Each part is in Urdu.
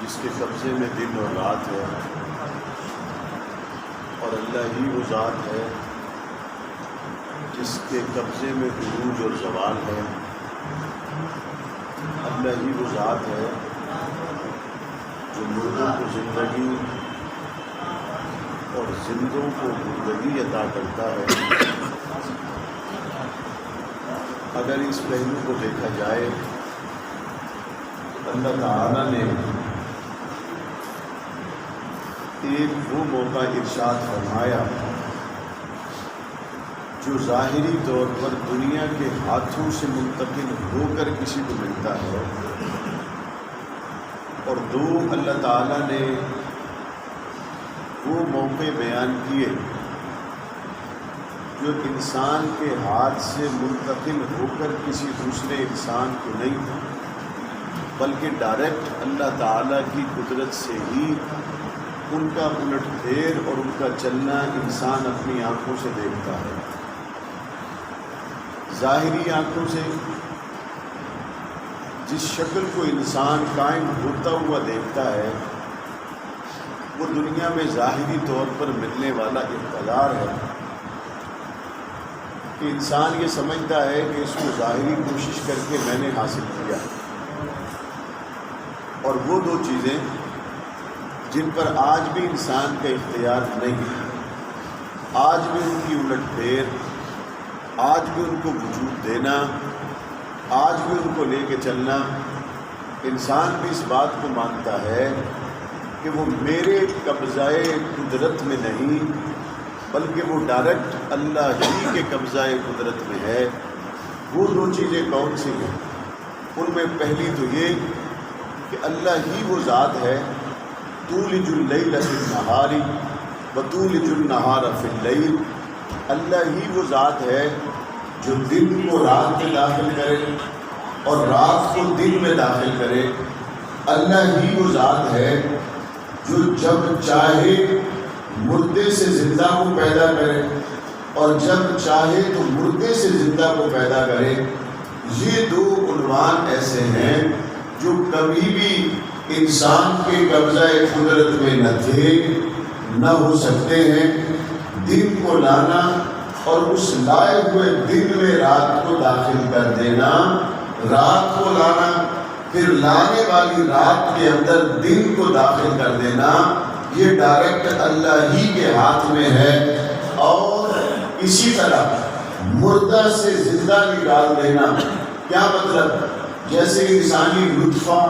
جس کے قبضے میں دن اور رات ہے، اور اللہ ہی وہ ذات ہے جس کے قبضے میں عروج اور زوال ہے۔ اللہ ہی وہ ذات ہے جو مردوں کو زندگی اور زندوں کو مردگی عطا کرتا ہے۔ اگر اس پہلو کو دیکھا جائے، اللہ تعالیٰ نے ایک وہ موقع ارشاد فرمایا جو ظاہری طور پر دنیا کے ہاتھوں سے منتقل ہو کر کسی کو ملتا ہے، اور دو اللہ تعالیٰ نے وہ موقع بیان کیے جو انسان کے ہاتھ سے منتقل ہو کر کسی دوسرے انسان کو نہیں، بلکہ ڈائریکٹ اللہ تعالیٰ کی قدرت سے ہی ان کا الٹ پھیر اور ان کا چلنا انسان اپنی آنکھوں سے دیکھتا ہے۔ ظاہری آنکھوں سے جس شکل کو انسان قائم ہوتا ہوا دیکھتا ہے، وہ دنیا میں ظاہری طور پر ملنے والا اقتدار ہے کہ انسان یہ سمجھتا ہے کہ اس کو ظاہری کوشش کر کے میں نے حاصل کیا، اور وہ دو چیزیں جن پر آج بھی انسان کا اختیار نہیں ہے، آج بھی ان کی الٹ پھیر، آج بھی ان کو وجود دینا، آج بھی ان کو لے کے چلنا، انسان بھی اس بات کو مانتا ہے کہ وہ میرے قبضہ قدرت میں نہیں، بلکہ وہ ڈائریکٹ اللہ ہی کے قبضہ قدرت میں ہے۔ وہ دو چیزیں کون سی ہیں؟ ان میں پہلی تو یہ کہ اللہ ہی وہ ذات ہے تولج اللیل فی النہار وتولج النہار فی اللیل۔ اللہ ہی وہ ذات ہے جو دن کو رات میں داخل کرے اور رات کو دن میں داخل کرے۔ اللہ ہی وہ ذات ہے جو جب چاہے مردے سے زندہ کو پیدا کرے اور جب چاہے تو مردے سے زندہ کو پیدا کرے۔ یہ دو عنوان ایسے ہیں جو کبھی بھی انسان کے قبضہ قدرت میں نہ تھے، نہ ہو سکتے ہیں۔ دن کو لانا اور اس لائے ہوئے دن میں رات کو داخل کر دینا، رات کو لانا پھر لانے والی رات کے اندر دن کو داخل کر دینا، یہ ڈائریکٹ اللہ ہی کے ہاتھ میں ہے۔ اور اسی طرح مردہ سے زندہ نکال دینا، کیا مطلب؟ جیسے انسانی نطفہ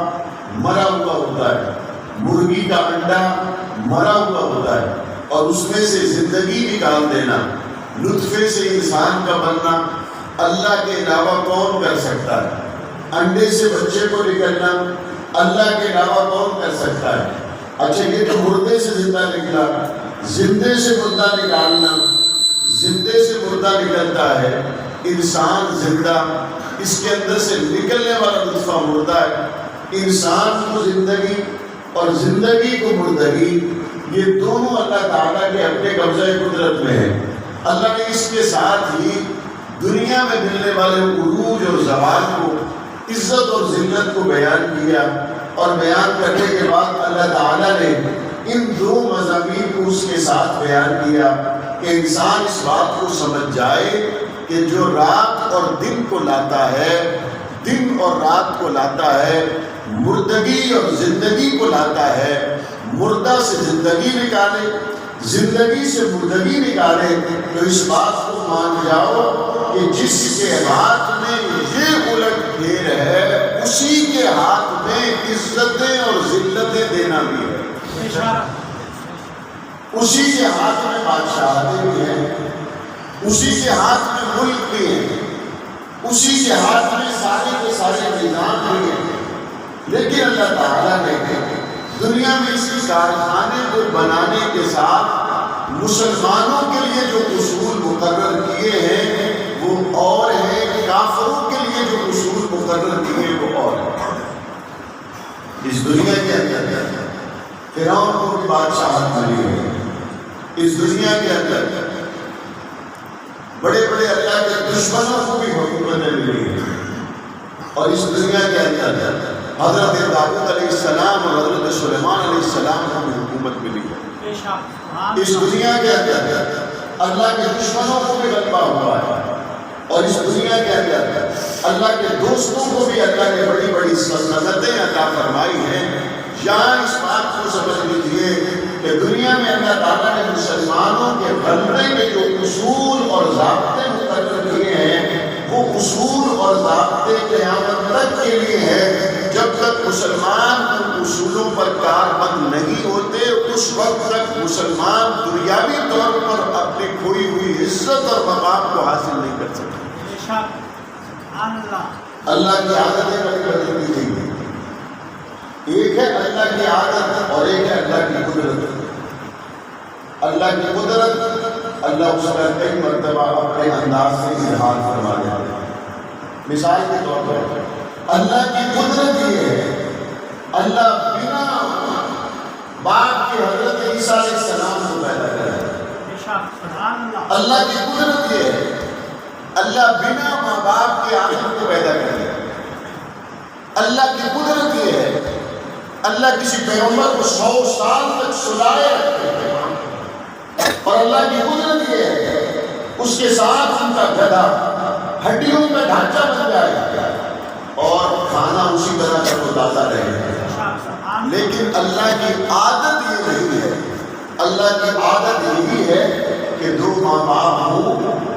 مرا ہوا ہوتا ہے، مرغی کا انڈا مرا ہوا ہوتا ہے، اور اس میں سے زندگی نکال دینا، نطفے سے انسان کا بننا اللہ کے علاوہ کون کر سکتا ہے؟ انڈے سے بچے کو نکلنا اللہ کے علاوہ کون کر سکتا ہے؟ اچھا، یہ تو مردے سے زندہ نکلا، زندے سے مردہ نکالنا، زندے سے مردہ نکلتا ہے، انسان زندہ، اس کے اندر سے نکلنے والا نطفہ مردہ ہے۔ انسان کو زندگی اور زندگی کو مردگی، یہ دونوں اللہ تعالیٰ کے اپنے قبضہ قدرت میں ہے۔ اللہ نے اس کے ساتھ ہی دنیا میں ملنے والے عروج اور زوال کو، عزت اور ذلت کو بیان کیا، اور بیان کرنے کے بعد اللہ تعالیٰ نے ان دو مضامین کو اس کے ساتھ بیان کیا کہ انسان اس بات کو سمجھ جائے کہ جو رات اور دن کو لاتا ہے، دن اور رات کو لاتا ہے، مردگی اور زندگی کو لاتا ہے، مردہ سے زندگی نکالے، زندگی سے مردگی نکالے، تو اس بات کو مان جاؤ کہ جس کے ہاتھ میں یہ الٹ پھیر ہے، اسی کے ہاتھ میں عزتیں اور ذلتیں دینا بھی ہے۔ اسی کے ہاتھ میں بادشاہتیں بھی ہیں، اسی کے ہاتھ میں ملک بھی ہیں، اسی کے ہاتھ میں سارے کے سارے نظام بھی ہیں۔ لیکن اللہ تعالیٰ نے دنیا میں اس کارخانے کو بنانے کے ساتھ مسلمانوں کے لیے جو اصول مقرر کیے ہیں وہ اور ہیں، کافروں کے لیے جو اصول مقرر کیے ہیں وہ اور ہیں۔ اس دنیا کے اندر فرعون کو بھی بادشاہت ملی ہے، اس دنیا کے اندر بڑے بڑے اللہ کے دشمنوں کو بھی حکومتیں ملی ہیں، اور اس دنیا کے اندر حضرت داؤد علیہ السلام اور حضرت سلیمان علیہ السلام کو بھی حکومت ملی ہے۔ اس دنیا کے اندر اللہ کے دشمنوں کو بھی غلبہ ہوا ہے، اور اس دنیا کے اندر اللہ کے دوستوں کو بھی اللہ نے بڑی بڑی سلطنتیں عطا فرمائی ہیں۔ یہاں اس بات کو سمجھ لیجیے کہ دنیا میں اللہ تعالیٰ نے مسلمانوں کے غلبے کے جو اصول اور ضابطے مقرر کیے ہیں، وہ اصول اور ضابطے قیامت تک کے لیے ہے۔ جب تک مسلمان ان اصولوں پر کاربند نہیں ہوتے، اس وقت تک مسلمان دنیاوی طور پر اپنی کھوئی ہوئی عزت اور مقام کو حاصل نہیں کر سکتے۔ اللہ کی عادتیں بڑی بدلتی تھی، ایک ہے اللہ کی عادت اور ایک ہے اللہ کی قدرت۔ اللہ کی قدرت اللہ اس کا کئی مرتبہ اپنے انداز سے اظہار فرما دیتا ہے۔ مثال کے طور پر اللہ کی قدرت یہ ہے، اللہ بنا باپ کے حضرت عیسیٰ علیہ السلام کو پیدا کرا۔ اللہ کی قدرت یہ ہے، اللہ بنا ماں باپ کے آدم کو پیدا کرے۔ اللہ کی قدرت یہ ہے، اللہ کسی پیغمبر کو 100 سال تک سلائے رکھتے ہیں، اور اللہ کی قدرت یہ ہے اس کے ساتھ ان کا گدھا ہڈیوں میں ڈھانچہ بن جائے اور کھانا اسی طرح کا وہ تازہ رہے۔ لیکن اللہ کی عادت یہ نہیں ہے، اللہ کی عادت یہی ہے کہ 2 ماں باپ ہوں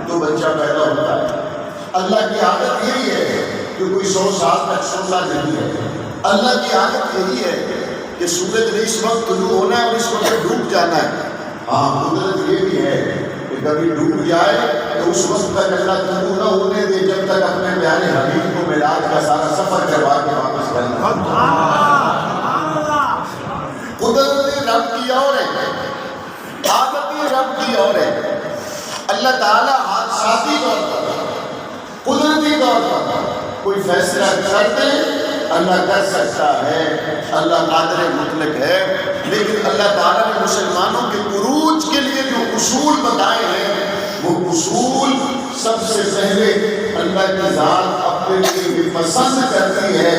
تو بچہ پیدا ہوتا ہے۔ اللہ کی عادت یہی ہے کہ کوئی 100 سال تک سوتا نہیں ہے۔ اللہ کی عادت یہی ہے کہ سورج نے اس وقت طلوع ہونا ہے اور اس وقت ڈوب جانا ہے۔ ہاں قدرت یہ بھی ہے کہ کبھی ڈوب جائے تو اس وقت تک اللہ طلوع نہ ہونے دے جب تک اپنے پیارے حبیب کو معراج کا سارا سفر کروا کے واپس کرنا۔ قدرت رب کی اور ہے، عادت رب کی اور ہے۔ اللہ تعالیٰ حادثاتی طور پر، قدرتی طور پر کوئی فیصلہ کرتے اللہ کر سکتا ہے، اللہ قادر مطلق ہے، لیکن اللہ تعالیٰ نے مسلمانوں کے عروج کے لیے جو اصول بتائے ہیں، وہ اصول سب سے پہلے اللہ کی ذات اپنے لیے بھی پسند کرتی ہے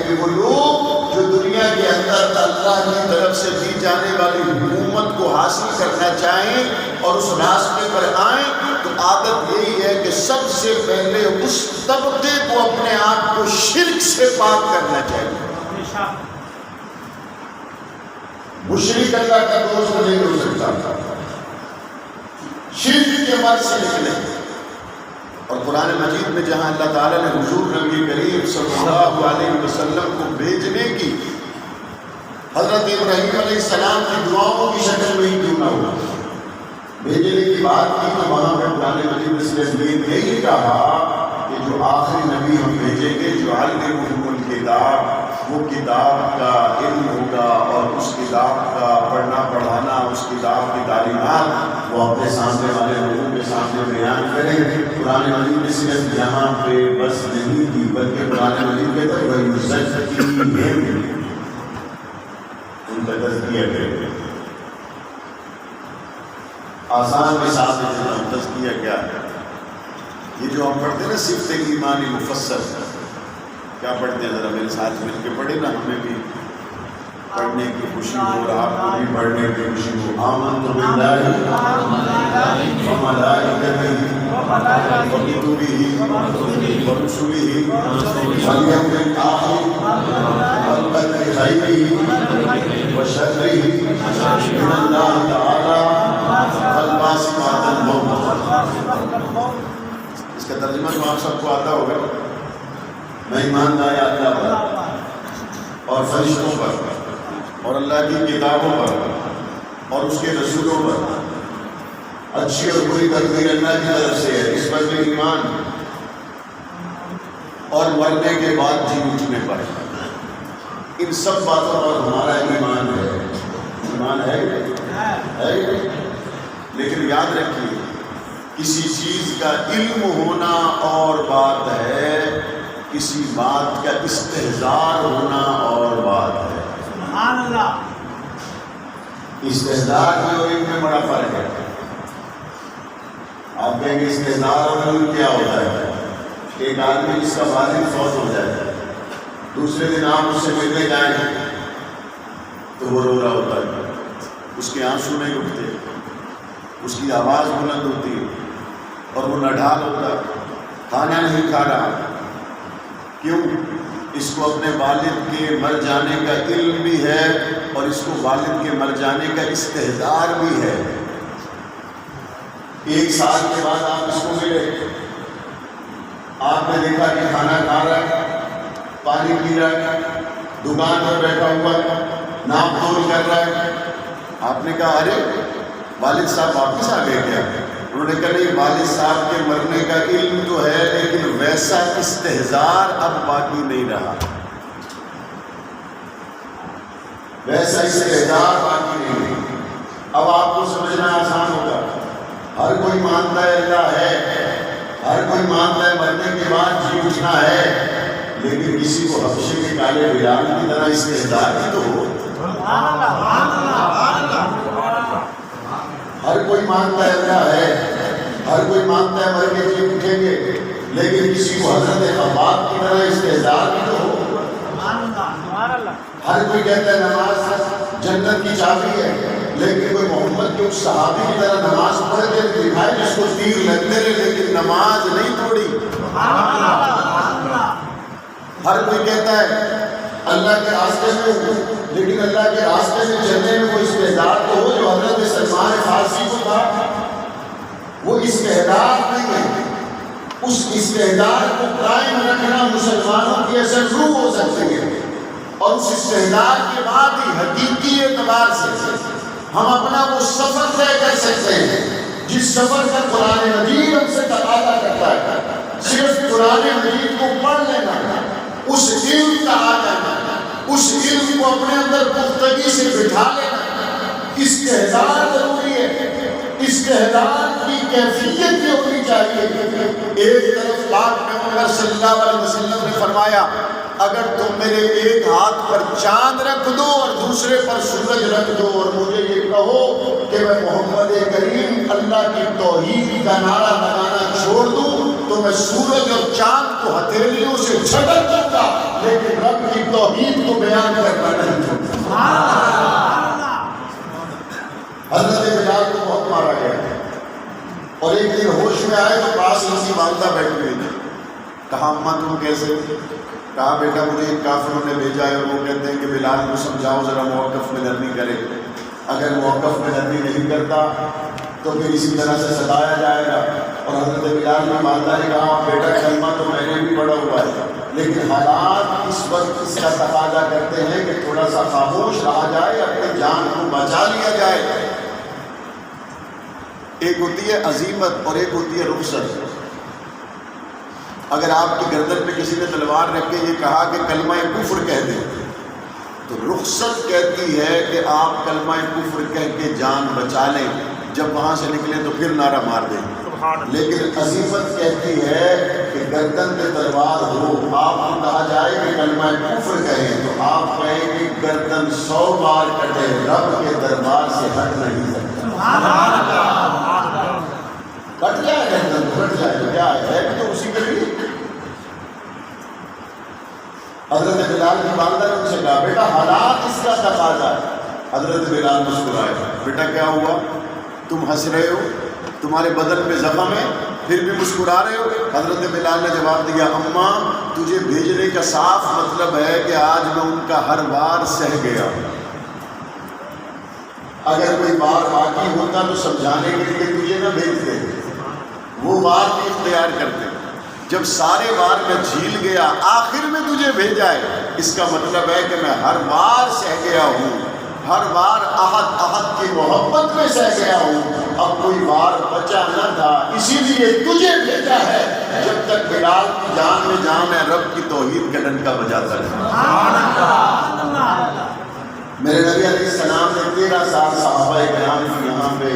کہ وہ لوگ جو دنیا کے اندر اللہ کی طرف سے دی جانے والی حکومت کو حاصل کرنا چاہیں اور اس راستے پر آئیں، تو عادت یہی ہے کہ سب سے پہلے اس طبقے کو اپنے آپ کو شرک سے پاک کرنا چاہیے۔ مشرک اللہ کا دوست نہیں ہو سکتا، شرک کے مرض سے نکلے۔ اور قرآن مجید میں جہاں اللہ تعالیٰ نے حضور نبی کریم صلی اللہ علیہ وسلم کو بھیجنے کی حضرت ابراہیم علیہ السلام کی دعاؤں کی شکل میں ہی کیوں نہ ہوا، بھیجنے کی بات کی تو وہاں پہ قرآن مجید نے صرف یہی کہا کہ جو آخری نبی ہم بھیجیں گے جو علمهم الکتاب، وہ کتاب کا علم ہوگا اور اس کتاب کا پڑھنا پڑھانا، اس کتاب کی تعلیمات وہ اپنے سامنے والے لوگوں کے سامنے بیان کریں۔ قرآن مجید نے صرف یہاں پہ بس نہیں کی بلکہ قرآن مجید کے تک ان کا تزکیہ کرے۔ آسان مثال میں تزکیہ کیا ہے؟ یہ جو ہم پڑھتے ہیں نا صفت ایمانی مفسر، کیا پڑھتے ہیں؟ ذرا میرے ساتھ مل کے پڑھے نا، ہمیں بھی پڑھنے کی خوشی ہو اور آپ کو بھی پڑھنے کی خوشی ہو۔ آمنت باللہ وملائکتہ وکتبہ ورسلہ والیوم الآخر والقدر خیرہ وشرہ من اللہ تعالی والباسطات الموت۔ اس کا ترجمہ تو آپ سب کو آتا ہوگا۔ میں ایمان لایا اللہ پر اور فرشتوں پر اور اللہ کی کتابوں پر اور اس کے رسولوں پر، اچھی اور بری تقدیر اللہ کی طرف سے ہے، اس پر میں ایمان، اور مرنے کے بعد جی اٹھنے پر، ان سب باتوں پر ہمارا ایمان ہے۔ ایمان ہے، لیکن یاد رکھیے کسی چیز کا علم ہونا اور بات ہے، کسی بات کا استحضار ہونا اور بات ہے۔ سبحان اللہ۔ استحضار میں اور علم میں بڑا فرق ہے۔ آپ کہیں گے استحضار اور علم کیا ہوتا ہے؟ ایک آدمی جس کا والد فوت ہو جائے دوسرے دن آپ اس سے ملنے جائیں تو وہ رو رہا ہوتا ہے، اس کے آنسو نہیں رکتے، اس کی آواز بلند ہوتی ہے اور وہ نڈھال ہوتا ہے، کھانا نہیں کھا رہا۔ کیوں؟ اس کو اپنے والد کے مر جانے کا علم بھی ہے اور اس کو والد کے مر جانے کا استحضار بھی ہے۔ 1 سال کے بعد آپ اس کو ملے، آپ نے دیکھا کہ کھانا کھا رہا ہے، پانی پی رہا ہے، دکان پر بیٹھا ہوا ہے، ناپ تول کر رہا ہے۔ آپ نے کہا ارے والد صاحب واپس آ گئے کیا؟ انہوں نے کہا نہیں، والد صاحب کے مرنے کا علم تو ہے لیکن ویسا استحضار اب باقی نہیں رہا، ویسا استحضار باقی نہیں رہا۔ اب آپ کو سمجھنا آسان ہوگا، ہر کوئی مانتا ہے اللہ ہے، ہر کوئی مانتا ہے مرنے کے بعد جی اٹھنا ہے، لیکن کسی کو حبشے کے کالے بلال کی طرح استحضار بھی تو ہو۔ ہر کوئی مانتا ہے اللہ ہے، ہر کوئی مانتا ہے مر کے جی اٹھیں گے، لیکن کسی کو حضرت خباب کی طرح استحضار بھی تو ہو۔ ہر کوئی کہتا ہے نماز جنت کی چابی ہے، لیکن کوئی محمد کے اس صحابی کی طرح نماز پڑھ کے دکھائے جس کو تیر لگتے رہے لیکن نماز نہیں توڑی۔ ہر کوئی کہتا ہے اللہ کے راستے میں ہوں، لیکن اللہ کے راستے میں چلنے میں کوئی استعداد تو ہو جو حضرت سلمان فارسی کو تھا۔ وہ استعداد نہیں ہے، اس استعداد کو قائم رکھنا مسلمانوں کی اصل روح ہو سکتی ہے، اور اس استعداد کے بعد ہی حقیقی اعتبار سے ہم اپنا وہ سفر طے کر سکتے ہیں جس سفر کا قرآن مجید ہم سے تقاضا کرتا ہے۔ صرف قرآن مجید کو پڑھ لینا، اس علم کا آ جانا، اس علم کو اپنے اندر پختگی سے بٹھا لینا، استحضار ضروری ہے۔ استحضار کی کیفیت بھی ہونی چاہیے۔ ایک طرف پاک پیغمبر صلی اللہ علیہ وسلم نے فرمایا اگر تم میرے ایک ہاتھ پر چاند رکھ دو اور دوسرے پر سورج رکھ دو اور مجھے یہ کہو کہ میں محمد کریم اللہ کی توحید کا نعرہ لگانا چھوڑ دوں تو میں سورج اور چاند کو ہتھیلیوں سے جھٹک دوں گا، لیکن رب کی توحید کو بیان کرنا نہیں چھوڑتا۔ حضرت بلال کو بہت مارا گیا اور ایک دن ہوش میں آئے تو پاس ان کی والدہ بیٹھی ہوئی تھی۔ کہا اماں تم کیسے؟ کہا بیٹا مجھے ان کافروں نے بھیجا ہے اور وہ کہتے ہیں کہ بلال کو سمجھاؤ ذرا موقف میں نرمی کرے، اگر موقف میں نرمی نہیں کرتا تو پھر اسی طرح سے ستایا جائے گا۔ اور حضرت بلال نے والدہ نے کہا بیٹا کلمہ تو میں نے بھی پڑھا ہوا ہے، لیکن حالات اس وقت اس کا تقاضا کرتے ہیں کہ تھوڑا سا خاموش رہا جائے، اپنی جان کو بچا لیا جائے۔ ایک ہوتی ہے عزیمت اور ایک ہوتی ہے رخصت۔ اگر آپ کی گردن پہ کسی نے تلوار رکھ کے یہ کہا کہ کلمہ کفر کہہ دیں تو رخصت کہتی ہے کہ آپ کلمہ کفر کہہ کے جان بچا لیں، جب وہاں سے نکلیں تو پھر نعرہ مار دیں۔ لیکن عزیمت کہتی ہے کہ گردن پہ تلوار ہو، آپ کو کہا جائے کہ کلمہ کفر کہیں تو آپ کہیں کہ گردن 100 بار کٹے، رب کے دربار سے ہٹ نہیں سکتا۔ کٹ جائے گردن، کٹ جائے تو کیا ہے تو اسی کے لیے۔ حضرت بلال کی والدہ نے ان سے کہا بیٹا حالات اس کا تقاضا ہے۔ حضرت بلال مسکرائے، بیٹا کیا ہوا؟ تم ہنس رہے ہو، تمہارے بدن پہ زخم ہے پھر بھی مسکرا رہے ہو؟ حضرت بلال نے جواب دیا اماں تجھے بھیجنے کا صاف مطلب ہے کہ آج میں ان کا ہر وار سہ گیا۔ اگر کوئی وار باقی ہوتا تو سمجھانے کے لیے تجھے نہ بھیجتے، وہ وار بھی اختیار کرتے۔ جب سارے وار میں جھیل گیا آخر میں تجھے بھیجا ہے، اس کا مطلب ہے کہ میں ہر وار سہ گیا ہوں، ہر وار احد کی محبت میں سہ گیا ہوں، اب کوئی وار بچا نہ تھا اسی لیے تجھے بھیجا ہے۔ جب تک بلال کی جان میں جان ہے رب کی توحید کا ڈنکا بجاتا ہے۔ میرے نبی علیہ السلام نے 13 سال صحابہ کرام کی یہاں پہ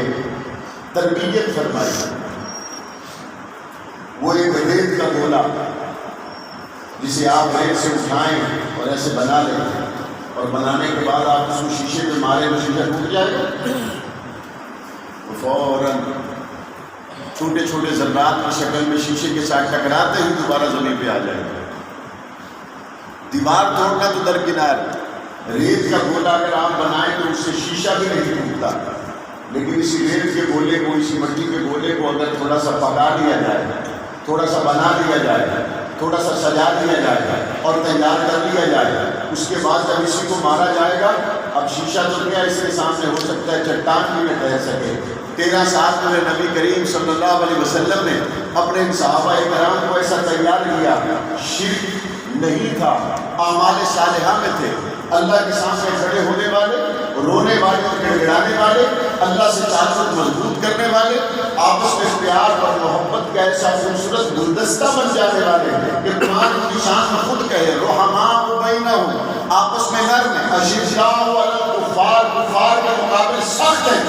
تربیت فرمائی۔ وہ ایک ریت کا گولا جسے آپ ریت سے اٹھائیں اور ایسے بنا لیں اور بنانے کے بعد آپ اس کو شیشے میں مارے تو شیشہ ٹوٹ جائے گا، تو فوراً چھوٹے چھوٹے ذرات کی شکل میں شیشے کے ساتھ ٹکراتے ہی دوبارہ زمین پہ آ جائے گا۔ دیوار توڑنا تو درکنار، ریت کا گولا اگر آپ بنائیں تو اس سے شیشہ بھی نہیں ٹوٹتا، لیکن اسی ریت کے گولے کو، اسی مٹی کے گولے کو اگر تھوڑا سا پکا لیا جائے، تھوڑا سا بنا لیا جائے، تھوڑا سا سجا لیا جائے اور تیار کر لیا جائے، اس کے بعد جب اسی کو مارا جائے گا، اب شیشہ تو کیا اس کے سامنے ہو سکتا ہے، چٹان بھی نہ ٹھہر سکے۔ 13 سال میں نبی کریم صلی اللہ علیہ وسلم نے اپنے صحابہ کرام کو ایسا تیار کیا، شرک نہیں تھا، اعمال صالحہ میں تھے، اللہ کے سامنے کھڑے ہونے والے، رونے والے اور گڑ گڑانے والے، اللہ سے تعلق مضبوط کرنے والے، آپس میں پیار اور محبت کا ایسا خوبصورت گلدستہ بن جانے والے کہ قرآن کی شان میں خود کہے رحماء بینہم، آپس میں نرم ہیں، اشداء علی الکفار، کفار کے مقابل سخت ہیں۔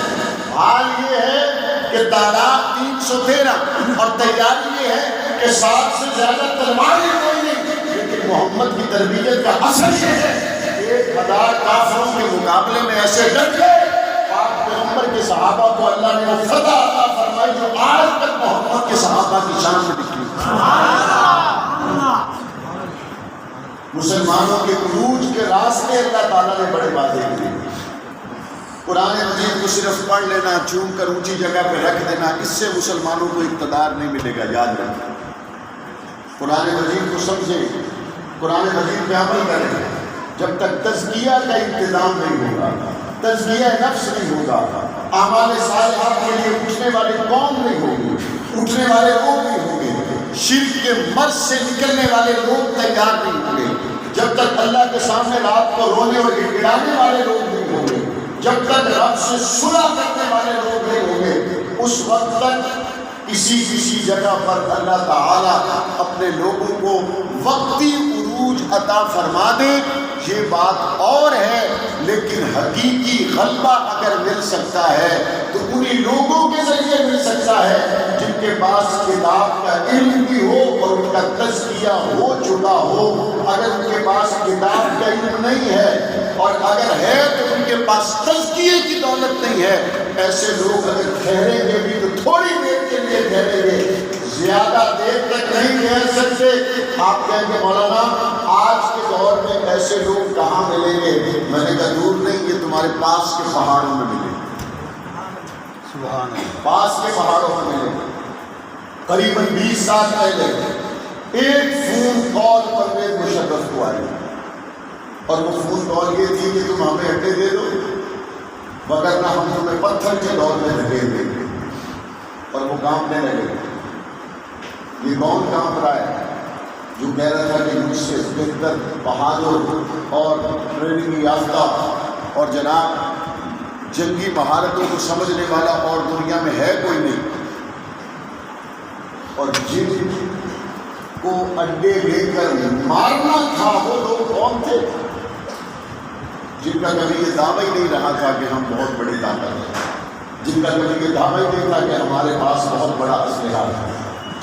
حال یہ ہے کہ تعداد 313 اور تیاری یہ ہے کہ 7 سے زیادہ تلواریں کوئی نہیں، لیکن محمد کی تربیت کا اثر یہ ہے 1000 کافروں کے مقابلے میں ایسے ڈٹ گئے، پاک پیغمبر کے صحابہ کو اللہ نے وہ فتح عطا فرمائی جو آج تک محمد کے صحابہ کی شان میں دکھی۔ مسلمانوں کے عروج کے راستے اللہ تعالیٰ نے بڑے واضح کیے۔ قرآن مجید کو صرف پڑھ لینا، چوم کر اونچی جگہ پہ رکھ دینا، اس سے مسلمانوں کو اقتدار نہیں ملے گا، یاد رکھیں۔ قرآن مجید کو سمجھیں، قرآن مجید پہ عمل کریں۔ جب تک تزکیہ کا انتظام نہیں ہوگا، تزکیہ نفس نہیں ہوگا، اعمال صالحات کے لیے اٹھنے والے قوم نہیں ہوگی، اٹھنے والے لوگ نہیں ہوں گے، شرک کے مرض سے نکلنے والے لوگ تیار نہیں ہوں گے، جب تک اللہ کے سامنے رات کو رونے اور گڑگڑانے والے لوگ نہیں ہوں گے، جب تک رب سے صلح کرنے والے لوگ نہیں ہوں گے، اس وقت تک کسی جگہ پر اللہ تعالیٰ اپنے لوگوں کو وقتی عروج عطا فرما دے، یہ بات اور ہے، لیکن حقیقی غلبہ اگر مل سکتا ہے تو انہی لوگوں کے ذریعے مل سکتا ہے جن کے پاس کتاب کا علم بھی ہو اور ان کا تزکیہ ہو چکا ہو۔ اگر ان کے پاس کتاب کا علم نہیں ہے اور اگر ہے تو ان کے پاس تزکیے کی دولت نہیں ہے، ایسے لوگ اگر ٹھہریں گے بھی تو تھوڑی دیر کے لیے ٹھہریں گے، زیادہ دیر تک نہیں ٹھہر سکتے۔ آپ کہیں گے مولانا آج کے دور میں ایسے لوگ کہاں ملیں گے؟ میں نے کہا دور نہیں، یہ تمہارے پاس کے پہاڑوں میں ملیں گے، سبحان اللہ، پاس کے پہاڑوں میں ملیں گے۔ قریباً 20 سال پہلے ایک فون کال پرویز مشرف کو آئی، اور وہ فون کال یہ تھی کہ تم ہمیں اڈے دے دو وگرنہ ہم تمہیں پتھر کے دور میں دھکیل دیں گے، اور وہ کانپنے لگے۔ یہ کون کانپ رہا ہے؟ جو کہہ رہا تھا کہ مجھ سے بہتر بہادر اور ٹریننگ یافتہ اور جناب جنگی مہارتوں کو سمجھنے والا اور دنیا میں ہے کوئی نہیں، اور جن کو اڈے لے کر مارنا تھا وہ لوگ کون تھے؟ جن کا کبھی یہ دعویٰ ہی نہیں رہا تھا کہ ہم بہت بڑی طاقت ہیں، جن کا کبھی یہ دعویٰ ہی نہیں تھا کہ ہمارے پاس بہت بڑا اسلحہ ہے،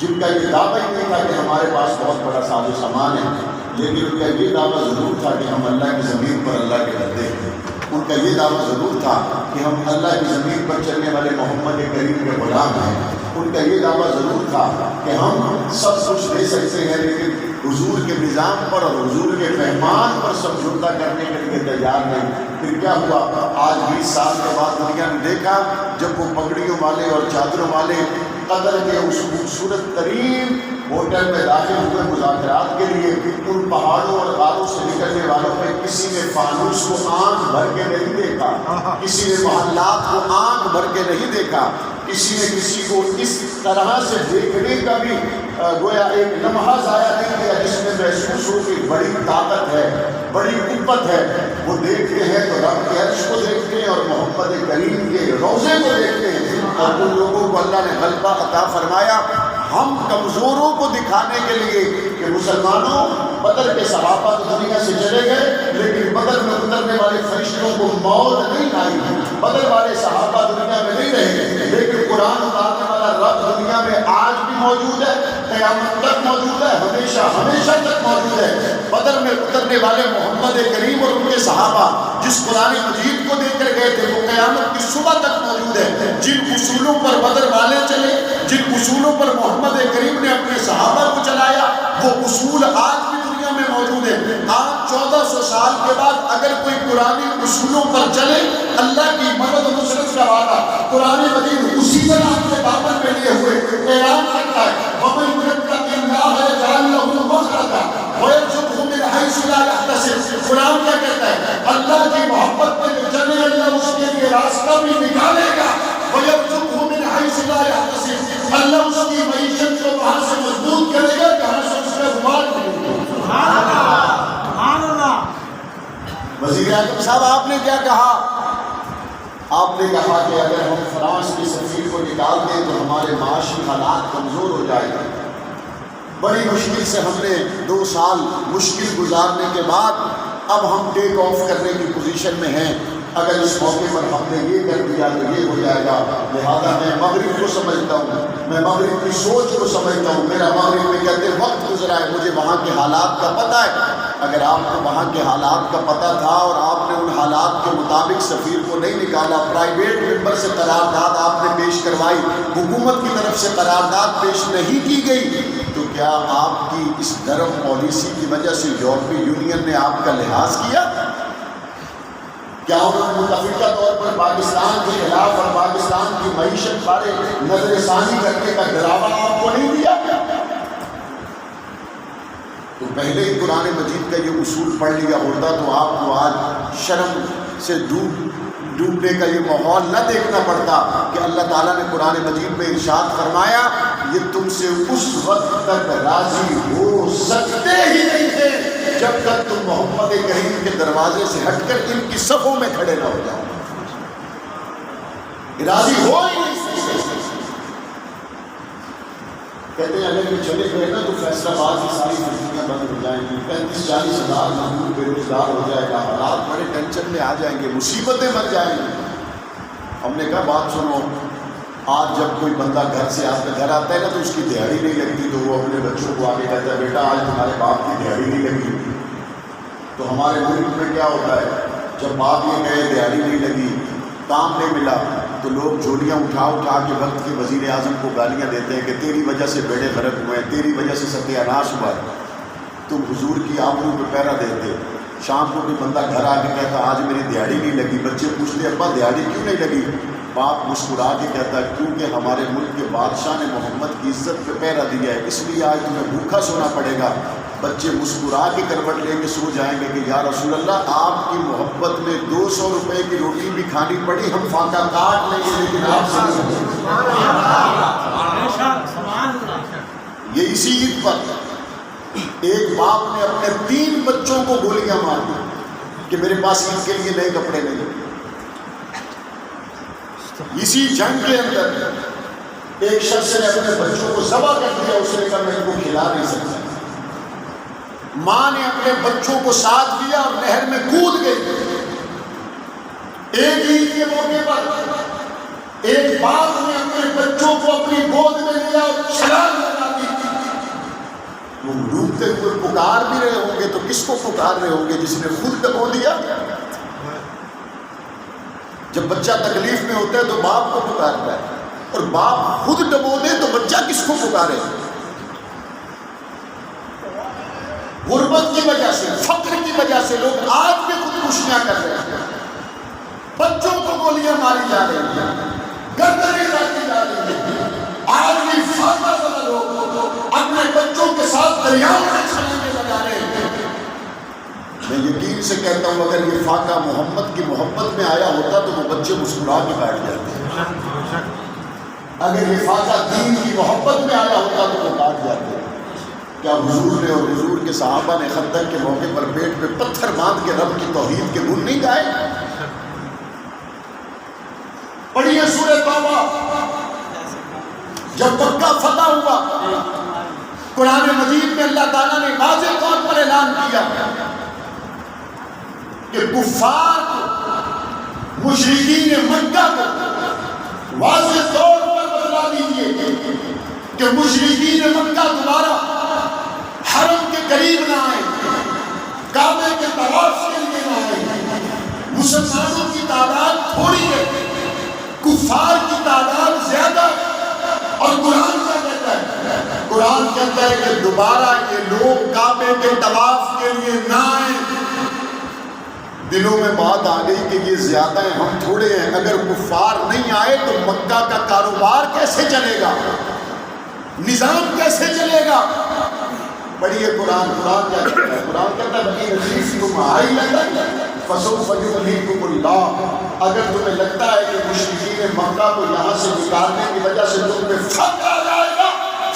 جن کا یہ دعویٰ ہی نہیں تھا کہ ہمارے پاس بہت بڑا ساز و سامان ہے، لیکن ان کا یہ دعویٰ ضرور تھا کہ ہم اللہ کی زمین پر اللہ کے بندے ہیں۔ ان کا یہ دعویٰ ضرور تھا کہ ہم اللہ کی زمین پر چلنے والے محمد کریم کے غلام ہیں۔ ان کا یہ دعویٰ ضرور تھا کہ ہم سب کچھ دے سکتے ہیں، لیکن حضور کے نظام پر اور حضور کے مہمان پر سمجھوتا کرنے کے لیے تیار نہیں۔ پھر کیا ہوا؟ آج 20 سال کے بعد دنیا نے دیکھا جب وہ پگڑیوں والے اور چادروں والے قطر کے اس خوبصورت ترین ہوٹل میں داخل ہوئے مذاکرات کے لیے، ان پہاڑوں اور غاروں سے نکلنے والوں میں کسی نے فانوس کو آنکھ بھر کے نہیں دیکھا، کسی نے محلات کو آنکھ بھر کے نہیں دیکھا، کسی نے کسی کو اس طرح سے دیکھنے کا بھی گویا ایک لمحہ ضائع نہیں کیا جس میں محسوس ہو کہ بڑی طاقت ہے، بڑی قوت ہے۔ وہ دیکھتے ہیں تو رب کے عرش کو دیکھتے ہیں اور محمد کریم کے روضے کو دیکھتے ہیں، اور ان لوگوں کو اللہ نے غلبہ عطا فرمایا۔ ہم کمزوروں کو دکھانے کے لیے کہ مسلمانوں بدر کے صحابہ تو دنیا سے چلے گئے، لیکن بدر میں اترنے والے فرشتوں کو موت نہیں آئی، بدر والے صحابہ دنیا میں نہیں رہے، لیکن قرآن اتارنے والا رب دنیا میں آج بھی موجود ہے، قیامت تک موجود ہے، ہمیشہ ہمیشہ تک موجود ہے۔ بدر میں اترنے والے محمد کریم اور ان کے صحابہ جس قرآن مجید کو دیکھ کر گئے تھے وہ قیامت کی صبح تک موجود ہے۔ جن اصولوں پر بدر والے چلے، جن اصولوں پر محمد کریم نے اپنے صحابہ کو چلایا، وہ اصول آج بھی دنیا کتابوں میں موجود ہے. آج 1400 سال کے بعد اگر کوئی قرآنی اصولوں پر چلے، اللہ کی مدد و نصرت کا وعدہ قرآن مجید اسی طرح اپنے دامن میں لیے ہوئے اعلان کرتا ہے، وَمَن يَتَّقِ اللَّهَ يَجْعَل لَّهُ مَخْرَجًا وَيَرْزُقْهُ مِنْ حَيْثُ لَا يَحْتَسِبُ. قرآن کیا کہتا ہے؟ اللہ کی محبت میں جو چلے اللہ اس کے لیے راستہ بھی نکالے گا. وَيَرْزُقْهُ مِنْ حَيْثُ لَا يَحْتَسِبُ. اللہ اس کی معیشت کو وہاں سے مضبوط کرے گا جہاں سے اس کا گمان نہیں ہوگا. سبحان اللہ، سبحان اللہ. وزیر اعظم صاحب آپ نے کیا کہا؟ آپ نے کہا کہ اگر ہم فرانس کے سفیر کو نکال دیں تو ہمارے معاشی حالات کمزور ہو جائیں گے. بڑی مشکل سے ہم نے 2 سال مشکل گزارنے کے بعد اب ہم ٹیک آف کرنے کی پوزیشن میں ہیں. اگر اس موقع پر ہم نے یہ کر دیا تو یہ ہو جائے گا. لہذا میں مغرب کو سمجھتا ہوں، میں مغرب کی سوچ کو سمجھتا ہوں. میرا مغرب میں کہتے وقت گزرا ہے، مجھے وہاں کے حالات کا پتہ ہے. اگر آپ کو وہاں کے حالات کا پتہ تھا اور آپ نے ان حالات کے مطابق سفیر کو نہیں نکالا، پرائیویٹ ممبر سے قرارداد آپ نے پیش کروائی، حکومت کی طرف سے قرارداد پیش نہیں کی گئی، تو کیا آپ کی اس نرم پالیسی کی وجہ سے یورپی یونین نے آپ کا لحاظ کیا؟ کیا انہوں نے متفقہ طور پر پاکستان کے خلاف اور پاکستان کی معیشت بارے نظر ثانی کرنے کا ڈراوا آپ کو نہیں دیا؟ تو پہلے ہی قرآن مجید کا یہ اصول پڑھ لیا ہوتا تو آپ کو آج شرم سے ڈوبنے کا یہ ماحول نہ دیکھنا پڑتا کہ اللہ تعالیٰ نے قرآن مجید میں ارشاد فرمایا یہ تم سے اس وقت تک راضی ہو سکتے ہی نہیں تھے جب تک تم محمد کریم کے دروازے سے ہٹ کر ان کی صفوں میں کھڑے نہ ہو جاؤ. راضی ہو ہی نہیں سکتے. کہتے ہیں اگر یہ چلے گئے نا تو فیصلہ آباد کی ساری فیکٹریاں بند ہو جائیں گی، 35-40 ہزار مزدور بے روزگار ہو جائے گا، حالات بڑے ٹینشن میں آ جائیں گے، مصیبتیں بن جائیں گی. ہم نے کہا بات سنو، آج جب کوئی بندہ گھر سے گھر آتا ہے نا تو اس کی دیہڑی نہیں لگتی تو وہ اپنے بچوں کو آگے کہتا ہے بیٹا آج تمہارے باپ کی دیہڑی نہیں لگی. تو ہمارے ملک میں کیا ہوتا ہے، جب باپ یہ کہے دیہڑی نہیں لگی، کام نہیں ملا، تو لوگ جھولیاں اٹھا کے وقت کے وزیر اعظم کو گالیاں دیتے ہیں کہ تیری وجہ سے بیڑے غرق ہوئے ہیں، تیری وجہ سے ستیاناش ہوا ہے، تم حضور کی آبرو پہ پہرا دیتے. شام کو کوئی بندہ گھر آ کے کہتا آج میری دیہڑی نہیں لگی، بچے پوچھتے ابا دیہڑی کیوں نہیں لگی؟ باپ مسکرا کے کہتا ہے کیونکہ ہمارے ملک کے بادشاہ نے محمد کی عزت پہ پہرا دیا ہے، اس لیے آج تمہیں بھوکا سونا پڑے گا. بچے مسکرا کے کروٹ لے کے سو جائیں گے کہ یا رسول اللہ آپ کی محبت میں 200 روپے کی روٹی بھی کھانی پڑی، ہم فاقہ کاٹ لیں گے لیکن آپ سے نہیں. یہ اسی عید پر ایک باپ نے اپنے 3 بچوں کو گولیاں مار دی کہ میرے پاس عید کے لیے نئے کپڑے نہیں. اسی جنگ کے اندر ایک شخص نے اپنے بچوں کو ذبح کر دیا، اس نے کہا میں ان کو کھلا نہیں سکتا. ماں نے اپنے بچوں کو ساتھ لیا اور نہر میں کود گئی. ایک عید کے موقع پر ایک باپ نے اپنے بچوں کو اپنی گود میں لیا اور چھلانگ لگا دی. وہ ڈوبتے ہوئے پکار بھی رہے ہوں گے تو کس کو پکار رہے ہوں گے؟ جس نے خود ڈبو دیا. جب بچہ تکلیف میں ہوتا ہے تو باپ کو پکارتا ہے، اور باپ خود ڈبو دے تو بچہ کس کو پکارے؟ غربت کی وجہ سے، فقر کی وجہ سے لوگ آج بھی خودکشیاں کر رہے ہیں. بچوں کو گولیاں ماری جا رہی ہیں، گردنیں کاٹی جا رہی ہیں. آج بھی فاقہ زدہ لوگ اپنے بچوں کے ساتھ دریاؤں میں چھلانگیں لگا رہے ہیں. میں یقین سے کہتا ہوں اگر یہ فاقہ محمد کی محبت میں آیا ہوتا تو وہ بچے مسکرا کے بیٹھ جاتے. اگر یہ فاقہ دین کی محبت میں آیا ہوتا تو وہ کاٹ جاتے. کیا حضور نے اور حضور کے صحابہ نے خندق کے موقع پر پیٹ پہ پتھر باندھ کے رب کی توحید کے گن نہیں گائے؟ پڑھیے سورہ توبہ. جب مکہ فتح ہوا قرآن مجید میں اللہ تعالیٰ نے واضح طور پر اعلان کیا کہ کفار کو، مشرکین مکہ کو واضح طور پر بتلا دیجیے کہ مشرکین مکہ دوبارہ حرم کے قریب نہ آئے، کعبے کے طواف کے لیے نہ آئے. مسلمانوں کی تعداد تھوڑی ہے، کفار کی تعداد زیادہ. اور قرآن کیا کہتا ہے؟ قرآن کہتا ہے کہ دوبارہ یہ لوگ کعبے کے طواف کے لیے نہ آئیں۔ دلوں میں بات آ گئی کہ یہ زیادہ ہیں، ہم تھوڑے ہیں، اگر کفار نہیں آئے تو مکہ کا کاروبار کیسے چلے گا، نظام کیسے چلے گا؟ پڑھیے قرآن کیا کہتا ہے؟ قرآن کہتا ہے بنی نذیر تم آئی فسوف یغنیکم اللہ، اگر تمہیں لگتا ہے کہ مشرکین مکہ کو یہاں سے نکالنے کی وجہ سے تم پہ فقر آ جائے گا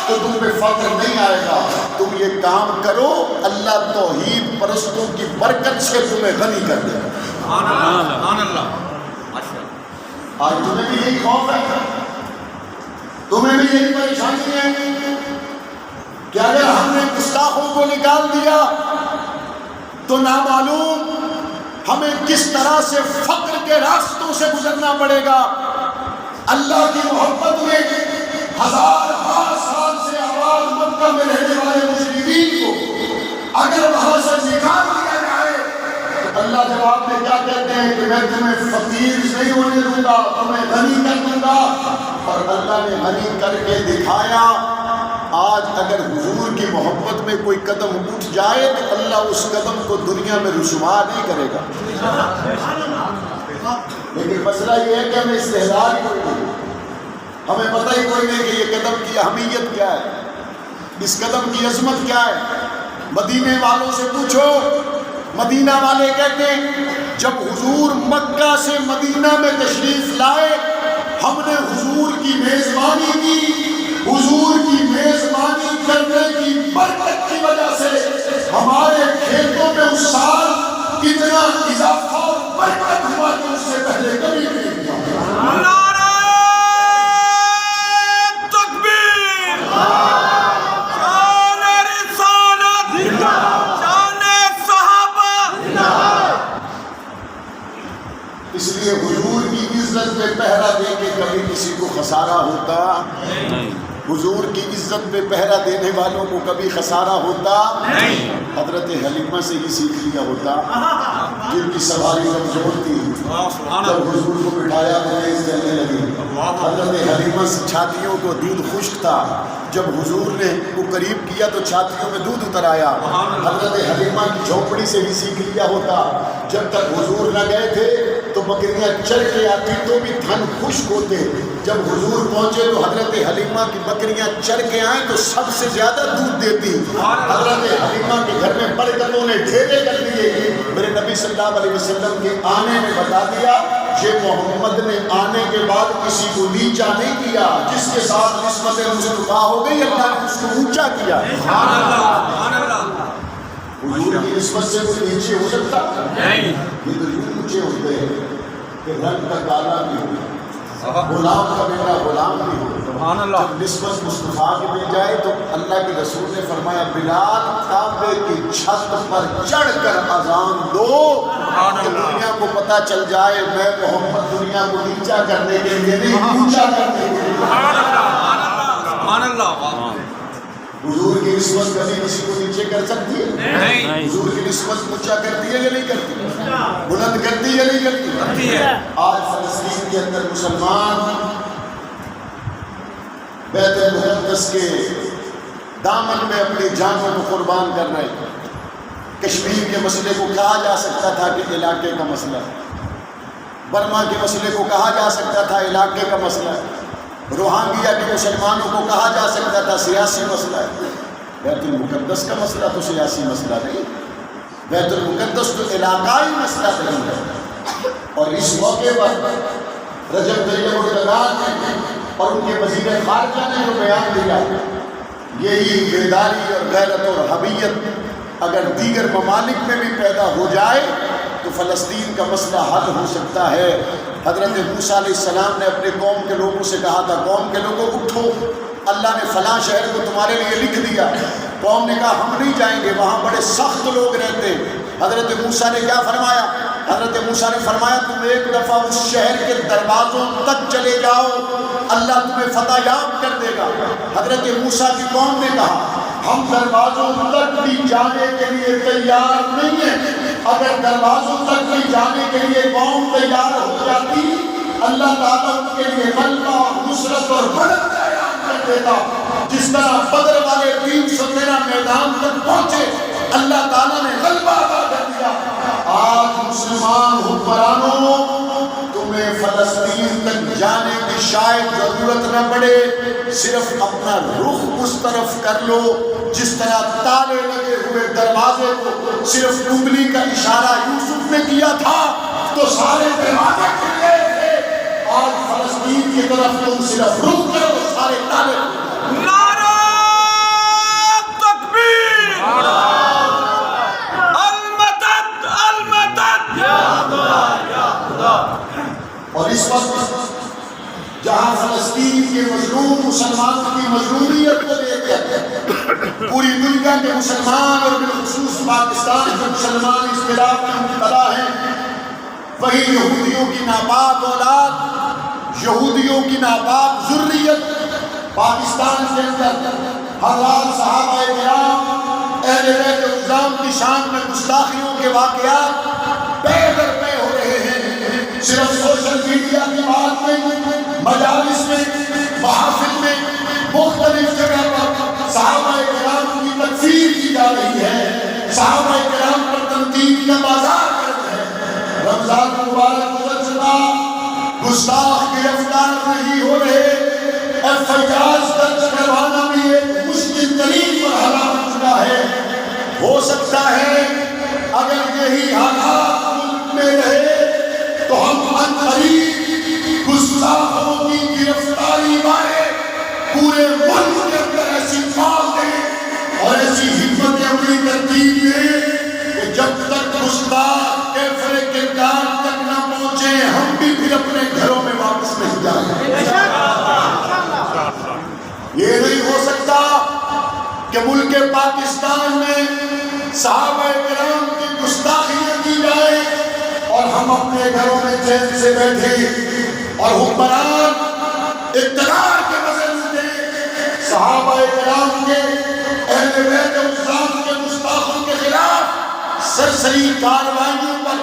تو تم پہ فقر نہیں آئے گا، تم یہ کام کرو، اللہ توحید پرستوں کی برکت سے تمہیں غنی کر دے گا۔ سبحان اللہ۔ آج تمہیں بھی یہی خوف ہے، تمہیں بھی یہی پریشانی ہے کہ اگر ہم نے گستاخوں کو نکال دیا تو نامعلوم ہمیں کس طرح سے فقر کے راستوں سے گزرنا پڑے گا۔ اللہ کی محبت میں 1000 سال سے آباد مکہ میں رہنے والے مشرکین کو اگر وہاں سے نکال دیا جائے تو اللہ جواب میں کیا کہتے ہیں کہ میں تمہیں فقیر نہیں ہونے دوں گا، تمہیں غنی کر دوں گا، اور اللہ نے غنی کر کے دکھایا۔ آج اگر حضور کی محبت میں کوئی قدم اٹھ جائے تو اللہ اس قدم کو دنیا میں رسوا نہیں کرے گا، لیکن مسئلہ یہ ہے کہ ہمیں استحضار کوئی نہیں، ہمیں پتہ ہی کوئی نہیں کہ یہ قدم کی اہمیت کیا ہے، اس قدم کی عظمت کیا ہے۔ مدینے والوں سے پوچھو، مدینہ والے کہتے ہیں جب حضور مکہ سے مدینہ میں تشریف لائے ہم نے حضور کی میزبانی کی، حضور کی میزبانی کرنے کی برکت کی وجہ سے ہمارے کھیتوں میں اس سال اتنا اضافہ اور برکت ہوا کہ اس سے پہلے کبھی نہیں ہوا۔ نعرہ تکبیر، شان رسالت، شان صحابہ۔ اس لیے حضور کی عزت پہ پہرا دے کے کبھی کسی کو خسارہ ہوتا نہیں، حضور کی عزت پہ پہرا دینے والوں کو کبھی خسارہ ہوتا نہیں۔ حضرت حلیمہ سے ہی سیکھ لیا ہوتا، جن کی سواری کمزور تھی، جب حضور کو بٹھایا تو تیز چلنے لگی۔ حضرت حلیمہ سے چھاتیوں کو دودھ خشک تھا، جب حضور نے وہ قریب کیا تو چھاتیوں میں دودھ اتر آیا۔ حضرت حلیمہ کی جھونپڑی سے بھی سیکھ لیا ہوتا، جب تک حضور نہ گئے تھے تو بکریاں چر کے آتی تو بھی تھن خشک ہوتے، جب حضور پہنچے تو حضرت حلیمہ کی بکریاں چر کے آئیں تو سب سے زیادہ دودھ دیتی۔ حضرت حلیمہ کے گھر میں برکتوں نے ڈھیرے کر دیے۔ میرے نبی صلی اللہ علیہ وسلم کے آنے میں بتا دیا یہ محمد نے آنے کے بعد کسی کو نیچا نہیں کیا، جس کے ساتھ نسبت مصطفیٰ ہو گئی اللہ نے اس کو اونچا کیا۔ حضور کی نسبت سے کوئی نیچے ہو سکتا نہیں، یہ تو یوں اونچے ہوتے ہیں کہ رنگ کا کالا بھی ہو، غلام کا بیٹا غلام بھی ہو۔ جب نسبت مصطفیٰ کی مل جائے تو اللہ کے رسول نے فرمایا بلال کعبے کی چھت پر چڑھ کر اذان دو کہ دنیا کو پتہ چل جائے میں محمد دنیا کو نیچا کرنے کے لیے نہیں اونچا کرنے کے لیے۔ حضور کی نسبت کبھی کسی کو نیچے کر سکتی ہے؟ نہیں۔ حضور کی نسبت اونچا کرتی ہے یا نہیں کرتی؟ بلند کرتی ہے یا نہیں کرتی؟ آج فلسطین کے اندر مسلمان بیت المقدس کے دامن میں اپنی جانوں کو قربان کر رہے ہیں۔ کشمیر کے مسئلے کو کہا جا سکتا تھا کہ علاقے کا مسئلہ ہے، برما کے مسئلے کو کہا جا سکتا تھا علاقے کا مسئلہ ہے، روہنگیا کے مسلمانوں کو کہا جا سکتا تھا سیاسی مسئلہ ہے۔ بیت المقدس کا مسئلہ تو سیاسی مسئلہ نہیں، بیت المقدس تو علاقائی مسئلہ نہیں ہے۔ اور اس موقع پر رجب طیب اردگان نے اور ان کے وزیر خارجہ نے جو بیان دیا، یہی بیداری اور غیرت اور حمیت اگر دیگر ممالک میں بھی پیدا ہو جائے تو فلسطین کا مسئلہ حل ہو سکتا ہے۔ حضرت موسیٰ علیہ السلام نے اپنے قوم کے لوگوں سے کہا تھا قوم کے لوگوں اٹھو، اللہ نے فلاں شہر کو تمہارے لیے لکھ دیا۔ قوم نے کہا ہم نہیں جائیں گے، وہاں بڑے سخت لوگ رہتے ہیں۔ حضرت موسیٰ نے کیا فرمایا؟ حضرت موسیٰ نے فرمایا تم ایک دفعہ اس شہر کے دروازوں تک چلے جاؤ، اللہ تمہیں فتح یاب کر دے گا۔ حضرت موسیٰ کی قوم نے کہا ہم دروازوں تک بھی جانے کے لیے تیار نہیں ہیں۔ اگر دروازوں تک بھی جانے کے لیے قوم تیار ہو جاتی اللہ تعالیٰ ان کے لیے غلبہ اور نصرت اور مدد کا اعلان کر دیتا. جس طرح بدر والے 313 میدان تک پہنچے, اللہ تعالیٰ نے غلبہ عطا کر دیا. آج مسلمان حکمرانوں, تمہیں فلسطین تک جانے کی شاید ضرورت نہ پڑے, صرف اپنا رخ اس طرف کر لو. جس طرح تالے لگے ہوئے دروازے کو صرف انگلی کا اشارہ یوسف نے کیا تھا تو سارے دروازے کھل گئے تھے. آج فلسطین کی طرف تم صرف رخ کرو, سارے تالے. نعرہ تکبیر, المدد المدد یا خدا. اور اس وقت جہاں فلسطین کے مظلوم مسلمانوں کی مظلومیت کو لے کر پوری دنیا کے مسلمان اور بالخصوص پاکستان کے مسلمان اختلاف میں مبتلا ہیں, وہی یہودیوں کی ناپاک اولاد, یہودیوں کی ناپاک ذریت پاکستان کے اندر حضرات صحابہ کرام اہل بیت الاسلام کی شان میں گستاخیوں کے واقعات بے در پہ ہو رہے ہیں. صرف سوشل میڈیا کی بات میں, مجالس میں, محافل میں, مختلف جگہ پر صحابہ کرام کی تکفیر کی جا رہی ہے, صحابہ کرام پر تنقید کا بازار کرتے ہیں. رمضان مبارک گزر چکا, گستاخ گرفتار نہیں ہو رہے, احتجاج درج کروانا بھی ایک مشکل ترین مرحلہ بن چکا ہے. ہو سکتا ہے اگر یہی حالات ملک میں رہے تو ہم عنقریب گستاخوں کی گرفتاری والے پورے ملک کے اندر ایسی فال دیں اور ایسی حکمت عملی ترتیب دیں کہ جب تک گستاخ کیفر کردار تک نہ پہنچے ہم بھی پھر اپنے گھروں میں واپس نہیں جائیں. یہ نہیں ہو سکتا کہ ملک پاکستان میں صحابہ کرام کی گستاخیاں کی جائے اور ہم اپنے گھروں میں چین سے بیٹھے اور حکمران اقتدار کے مزے لوٹیں. صحابہ کرام کے اہل بیت الاسلام کے گستاخوں کے خلاف سرسری کارروائیوں پر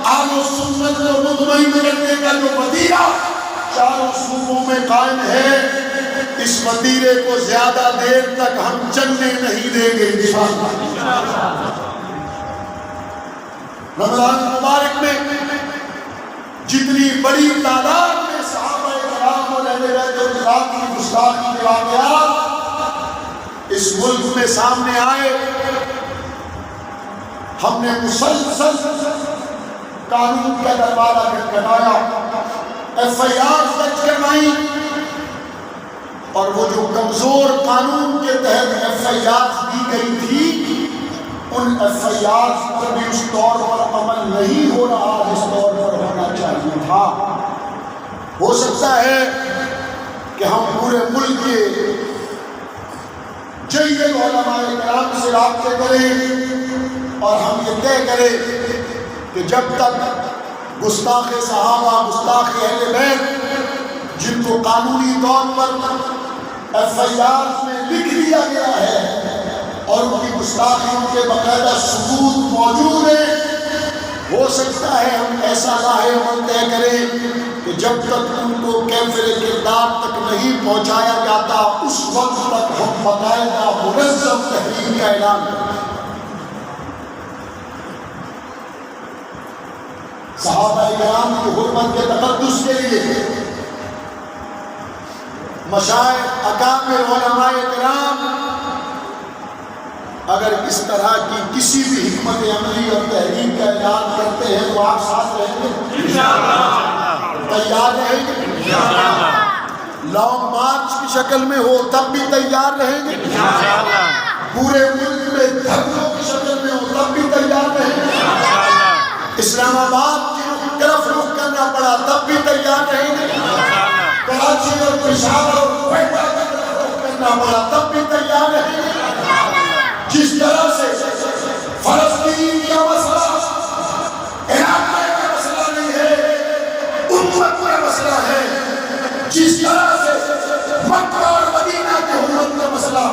اہل سنت کو مطمئن کرنے کا جو وتیرہ چاروں صوبوں میں قائم ہے, اس وتیرے کو زیادہ دیر تک ہم چلنے نہیں دیں گے انشاءاللہ. رمضان مبارک میں جتنی بڑی تعداد میں صحابہ کرام اور اہل بیت الاسلام کی گستاخی کے واقعات اس ملک میں سامنے آئے, ہم نے مسلسل قانون کا دروازہ کھٹکھٹایا, ایف آئی آر درج کروائی, اور وہ جو کمزور قانون کے تحت ایف آئی آر دی گئی تھی ان ایف آئی آر پر بھی اس طور پر عمل نہیں ہو رہا جس طور پر ہونا چاہیے تھا. ہو سکتا ہے کہ ہم پورے ملک کے جید علماء کرام سے رابطے کریں اور ہم یہ طے کریں کہ جب تک گستاخ صحابہ, گستاخ اہل بیت جن کو قانونی طور پر ایف آئی آر میں لکھ دیا گیا ہے اور ان کی گستاخیوں کے باقاعدہ ثبوت موجود ہیں, ہو سکتا ہے ہم ایسا لاہ عمل طے کریں کہ جب تک ان کو کیفر کردار تک نہیں پہنچایا جاتا اس وقت تک ہم باقاعدہ منظم تحریک کا اعلان کریں. صحابہ کرام کی حرمت کے تقدس کے لیے مشائخ اکابر علماء کرام اگر اس طرح کی کسی بھی حکمت عملی اور تحریک کا اعلان کرتے ہیں تو آپ ساتھ رہیں گے انشاءاللہ, تیار رہیں گے انشاءاللہ, لانگ مارچ کی شکل میں ہو تب بھی تیار رہیں گے انشاءاللہ, پورے ملک میں دھرنوں کی شکل میں ہو تب بھی تیار رہیں گے انشاءاللہ, اسلام آباد کی طرف رخ کرنا پڑا تب بھی تیار رہیں گے انشاءاللہ, کراچی اور پشاور اور کوئٹہ کی طرف رخ کرنا پڑا تب بھی تیار رہیں گے. جس طرح سے فلسطین کا مسئلہ علاقے کا مسئلہ نہیں ہے, امت کا مسئلہ ہے, جس طرح سے مکہ اور مدینہ کے حکومت کا مسئلہ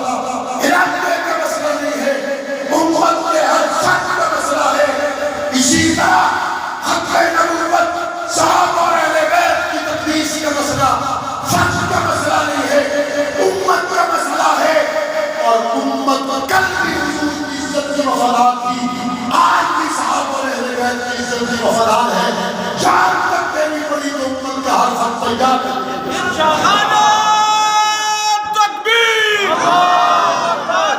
علاقے کا مسئلہ نہیں ہے, امت کے ہر خط کا مسئلہ ہے, اسی طرح حق نبوت صحابہ اور اہل بیت کی تقدیس کا مسئلہ خط کا مسئلہ نہیں ہے, مہیا کریں. نعرہ تکبیر،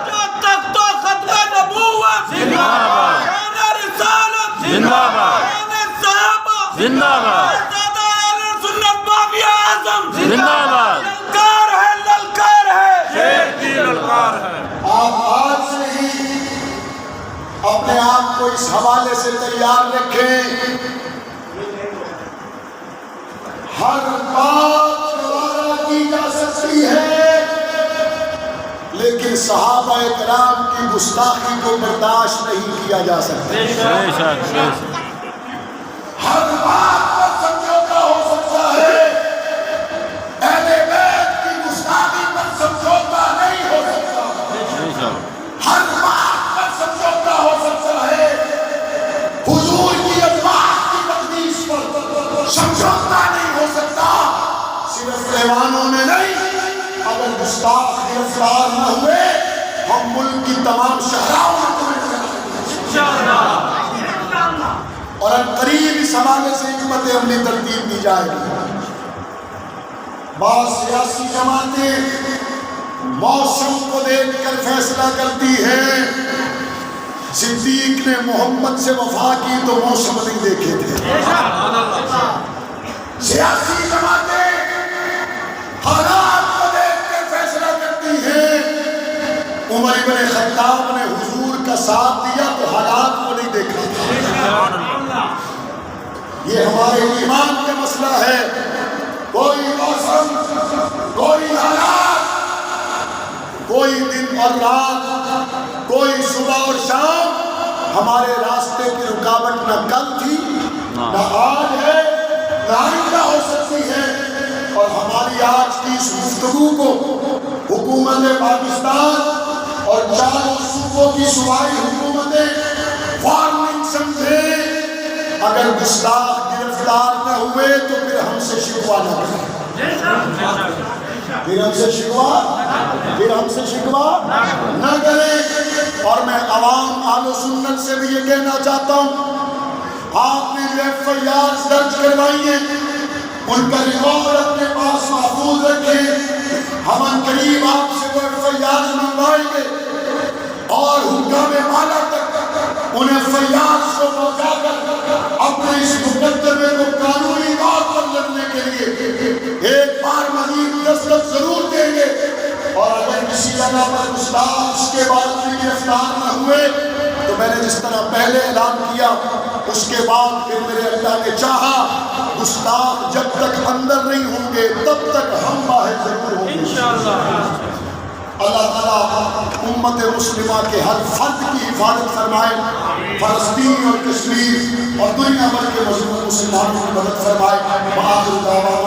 جو تخت و ختم نبوت، شان رسالت، شان صحابہ، دادا اہل سنت بابی اعظم، للکار ہے. آپ آج سے ہی اپنے آپ کو اس حوالے سے تیار رکھیں. ہر بات گوارا کی جا سکتی ہے، لیکن صحابہ کرام کی گستاخی کو برداشت نہیں کیا جا سکتا. ہر بات پر سمجھوتا ہو سکتا ہے، اہل بیت کی گستاخی پر سمجھوتا نہیں ہو سکتا. ہر بات پر سمجھوتا ہو سکتا ہے، حضور کی ازواج کی تقدیس پر سمجھوتا نہیں ہو سکتا. صرف ایوانوں میں نہیں، اگر گستاخ گرفتار نہ ہوئے ہم ملک کی تمام شہراؤں میں اور قریب اس حوالے سے حکمت عملی ترتیب دی جائے گی. بعض سیاسی جماعتیں موسم کو دیکھ کر فیصلہ کرتی ہیں. صدیق نے محمد سے وفا کی تو موسم نہیں دیکھے تھے. سیاسی جماعتیں حالات کو دیکھ کر فیصلہ کرتی ہیں. عمر بن خطاب نے حضور کا ساتھ دیا تو حالات کو نہیں دیکھا تھا. یہ ہمارے ایمان کا مسئلہ ہے. کوئی موسم، کوئی حالات، کوئی دن اور رات، کوئی صبح اور شام ہمارے راستے کی رکاوٹ نہ کل تھی، نہ آج ہے، نہ آئندہ ہو سکتی ہے. اور ہماری آج کی اس گفتگو کو حکومت پاکستان اور چاروں صوبوں کی صوبائی حکومتیں وارننگ سمجھیں. اگر گستاخ گرفتار نہ ہوئے تو پھر ہم سے شکوہ نہ کریں. پھر ہم سے شکوہ نہ کریں. اور میں عوام اہل سنت سے بھی یہ کہنا چاہتا ہوں، آپ نے جو FIR درج کروائی ہیں ان کا ریکارڈ اپنے پاس محفوظ رکھیں. ہم قریب آپ سے وہ FIR منگوائیں گے اور حکام اعلیٰ تک ان FIR کو پہنچا کر اپنے اس مقدمے کو قانونی طور پر لڑنے کے لیے ایک بار مزید دستخط ضرور دیں گے. اور اگر کسی جگہ پر گستاخ اس کے بعد بھی گرفتار نہ ہوئے تو میں نے جس طرح پہلے اعلان کیا اس کے بعد پھر میرے اللہ نے چاہا گستاخ جب تک اندر نہیں ہوں گے تب تک ہم باہر ضرور ہوں گے. اللہ تعالیٰ امت مسلمہ کے ہر فرد کی حفاظت فرمائے، فلسطین اور کشمیر اور دنیا بھر کے مسلمانوں کی مدد فرمائے. وآخر دعوانا